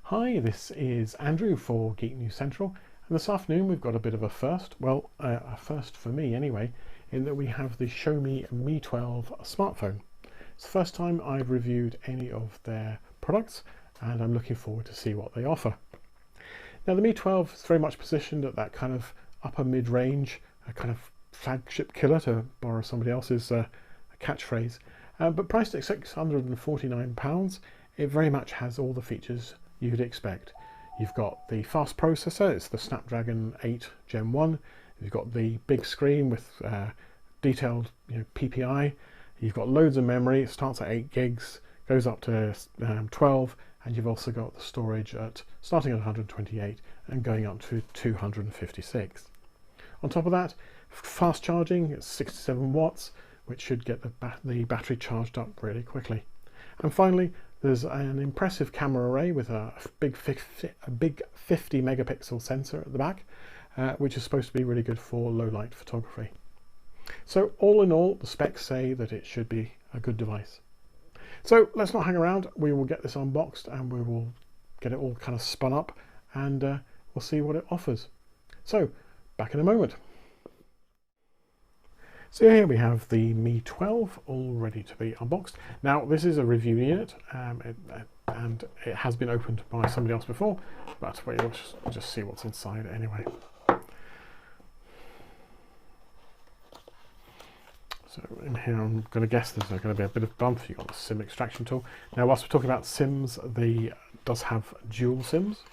Hi, this is Andrew for Geek News Central, and this afternoon we've got a bit of a first, well, a first for me anyway, in that we have the Xiaomi Mi 12 smartphone. It's the first time I've reviewed any of their products, and I'm looking forward to see what they offer. Now the Mi 12 is very much positioned at that kind of upper mid-range, a kind of flagship killer, to borrow somebody else's catchphrase, but priced at £649, it very much has all the features you'd expect. You've got the fast processor, it's the Snapdragon 8 Gen 1. You've got the big screen with detailed PPI. You've got loads of memory. It starts at 8 gigs, goes up to 12, and you've also got the storage at starting at 128 and going up to 256. On top of that, fast charging, it's 67 watts, which should get the battery charged up really quickly. And finally, there's an impressive camera array with a big 50 megapixel sensor at the back, which is supposed to be really good for low light photography. So all in all, the specs say that it should be a good device. So let's not hang around, we will get this unboxed and we will get it all kind of spun up, and we'll see what it offers. So back in a moment. So here we have the Mi 12 all ready to be unboxed. Now this is a review unit, and it has been opened by somebody else before, but we'll just see what's inside anyway. So in here I'm going to guess there's going to be a bit of bump. You've got the SIM extraction tool. Now whilst we're talking about SIMs, the does have dual SIMs,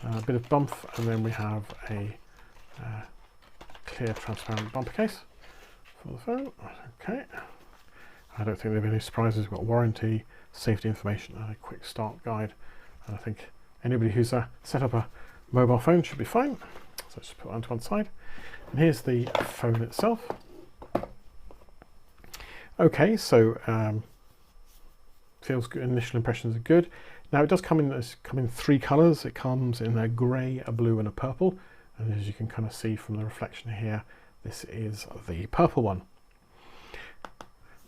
a bit of bump, and then we have a clear transparent bumper case for the phone. Okay, I don't think there will be any surprises. We've got warranty, safety information, and a quick start guide. And I think anybody who's set up a mobile phone should be fine. So let's just put that to one side. And here's the phone itself. Okay, so feels good. Initial impressions are good. Now it does come in three colours. It comes in a grey, a blue, and a purple. And as you can kind of see from the reflection here, this is the purple one.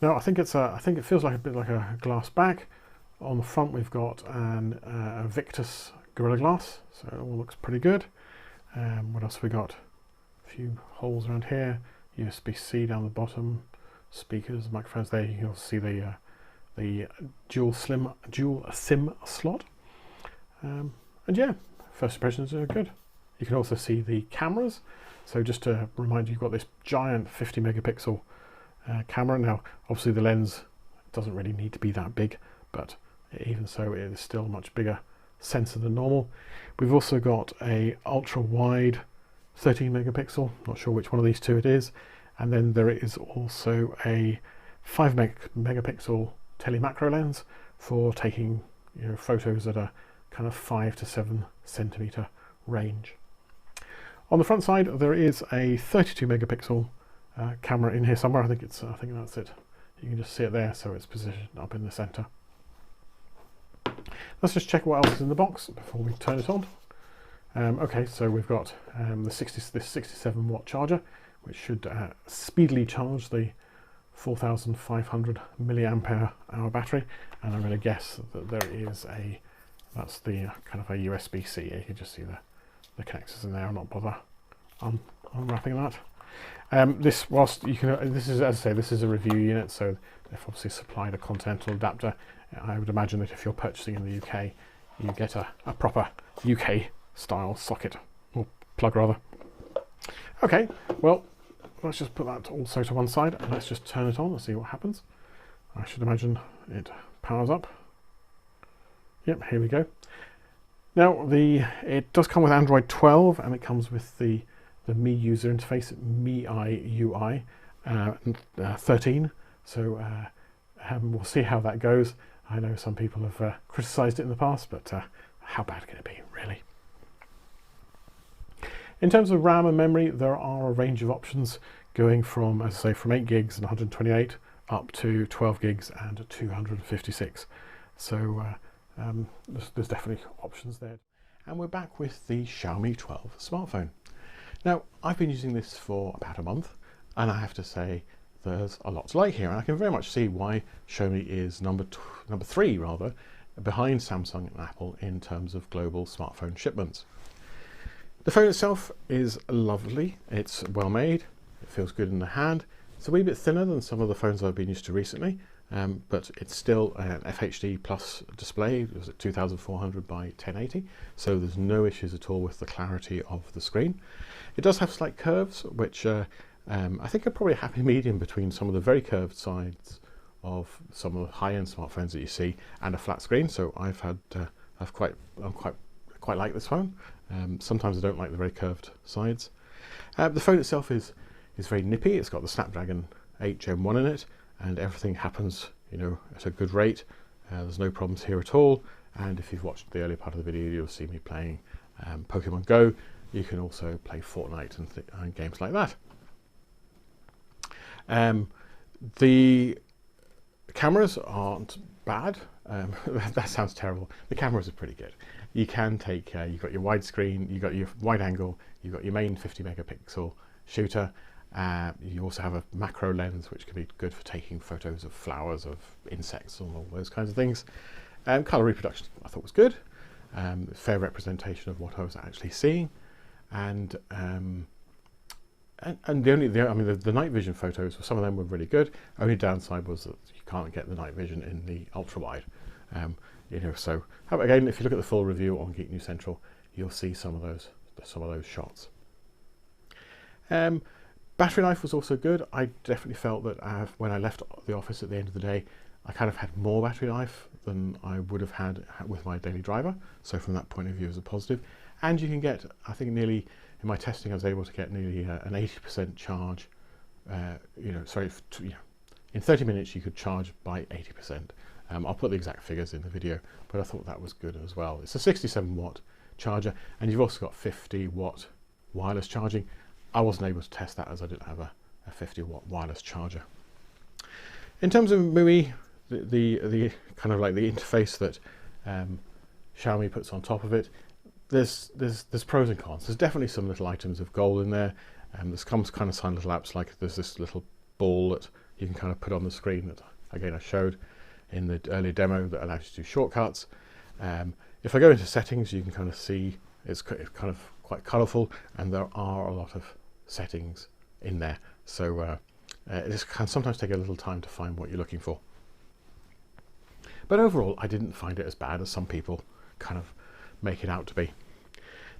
Now I think it feels like a bit like a glass bag. On the front we've got a Victus Gorilla Glass, so it all looks pretty good. What else have we got? A few holes around here, USB-C down the bottom, speakers, microphones there. You'll see the dual SIM slot. And yeah, first impressions are good. You can also see the cameras. So just to remind you, you've got this giant 50 megapixel camera. Now, obviously the lens doesn't really need to be that big, but even so, it is still a much bigger sensor than normal. We've also got a ultra wide 13 megapixel, not sure which one of these two it is. And then there is also a 5 megapixel telemacro lens for taking photos at a kind of 5 to 7 centimeter range. On the front side, there is a 32 megapixel camera in here somewhere. I think that's it. You can just see it there, so it's positioned up in the center. Let's just check what else is in the box before we turn it on. Okay, so we've got this 67 watt charger, which should speedily charge the 4,500 milliampere hour battery. And I'm going to guess that there is that's the kind of a USB-C. You can just see the connectors in there. I'll not bother unwrapping that. This is, as I say, this is a review unit, so they've obviously supplied a Continental adapter. I would imagine that if you're purchasing in the UK, you get a proper UK style socket, or plug rather. Okay, well, let's just put that also to one side and let's just turn it on and see what happens. I should imagine it powers up. Yep, here we go. Now it does come with Android 12, and it comes with the Mi user interface, MIUI UI 13. So we'll see how that goes. I know some people have criticised it in the past, but how bad can it be, really? In terms of RAM and memory, there are a range of options going from, as I say, from 8 gigs and 128 up to 12 gigs and 256. So there's definitely options there. And we're back with the Xiaomi 12 smartphone. Now, I've been using this for about a month, and I have to say there's a lot to like here, and I can very much see why Xiaomi is number 3 rather behind Samsung and Apple in terms of global smartphone shipments. The phone itself is lovely, it's well made, it feels good in the hand. It's a wee bit thinner than some of the phones I've been used to recently, but it's still an FHD plus display. It was at 2400 by 1080, so there's no issues at all with the clarity of the screen. It does have slight curves, which I think are probably a happy medium between some of the very curved sides of some of the high-end smartphones that you see and a flat screen. So I quite like this phone. Sometimes I don't like the very curved sides. The phone itself is very nippy. It's got the Snapdragon 8 Gen 1 in it, and everything happens, you know, at a good rate. There's no problems here at all. And if you've watched the earlier part of the video, you'll see me playing Pokemon Go. You can also play Fortnite and games like that. The cameras aren't bad. That sounds terrible. The cameras are pretty good. You can take, you've got your widescreen, you've got your wide angle, you've got your main 50 megapixel shooter. You also have a macro lens, which can be good for taking photos of flowers, of insects, and all those kinds of things. Color reproduction I thought was good. Fair representation of what I was actually seeing. And the night vision photos, some of them were really good. Only downside was that you can't get the night vision in the ultra wide. You know, so again, if you look at the full review on Geek News Central, you'll see some of those shots. Battery life was also good. I definitely felt that when I left the office at the end of the day, I kind of had more battery life than I would have had with my daily driver. So from that point of view, it was a positive. And you can get, I think, nearly, in my testing, I was able to get nearly an 80% charge. In 30 minutes you could charge by 80%. I'll put the exact figures in the video, but I thought that was good as well. It's a 67 watt charger, and you've also got 50 watt wireless charging. I wasn't able to test that as I didn't have a 50 watt wireless charger. In terms of MIUI, the kind of like the interface that Xiaomi puts on top of it, there's pros and cons. There's definitely some little items of gold in there. There's kind of sign little apps, like there's this little ball that you can kind of put on the screen that, again, I showed in the earlier demo, that allows you to do shortcuts. If I go into settings, you can kind of see it's kind of quite colourful, and there are a lot of settings in there. So it can sometimes take a little time to find what you're looking for. But overall, I didn't find it as bad as some people kind of make it out to be.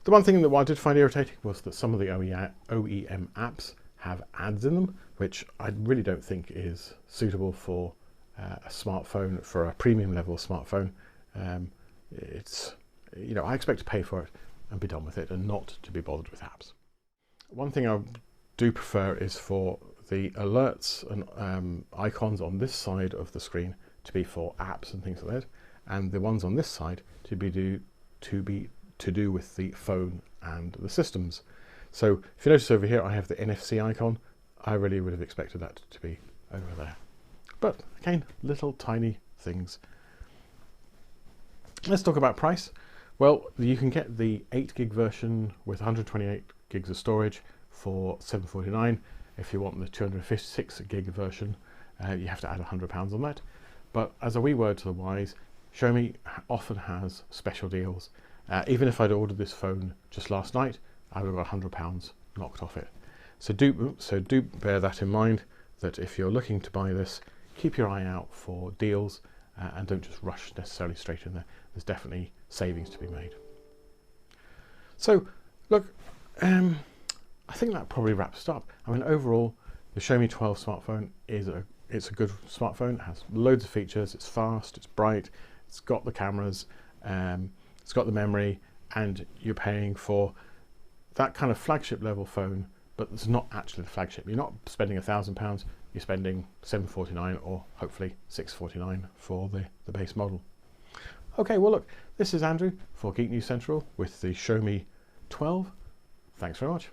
The one thing that I did find irritating was that some of the OEM apps have ads in them, which I really don't think is suitable for a smartphone, for a premium level smartphone. It's, you know, I expect to pay for it and be done with it, and not to be bothered with apps. One thing I do prefer is for the alerts and icons on this side of the screen to be for apps and things like that, and the ones on this side to do with the phone and the systems. So if you notice over here, I have the NFC icon. I really would have expected that to be over there. But again, little tiny things. Let's talk about price. Well, you can get the 8 gig version with 128 gigs of storage for $749. If you want the 256 gig version, you have to add £100 on that. But as a wee word to the wise, Xiaomi often has special deals. Even if I'd ordered this phone just last night, I would have got £100 knocked off it. So do bear that in mind, that if you're looking to buy this, keep your eye out for deals and don't just rush necessarily straight in there. There's definitely savings to be made. So look, I think that probably wraps it up. I mean, overall, the Xiaomi 12 smartphone it's a good smartphone. It has loads of features. It's fast, it's bright, it's got the cameras, it's got the memory, and you're paying for that kind of flagship level phone, but it's not actually the flagship. You're not spending £1,000, you're spending $749 or hopefully $649 for the base model. Okay, well look, this is Andrew for Geek News Central with the Xiaomi 12. Thanks very much.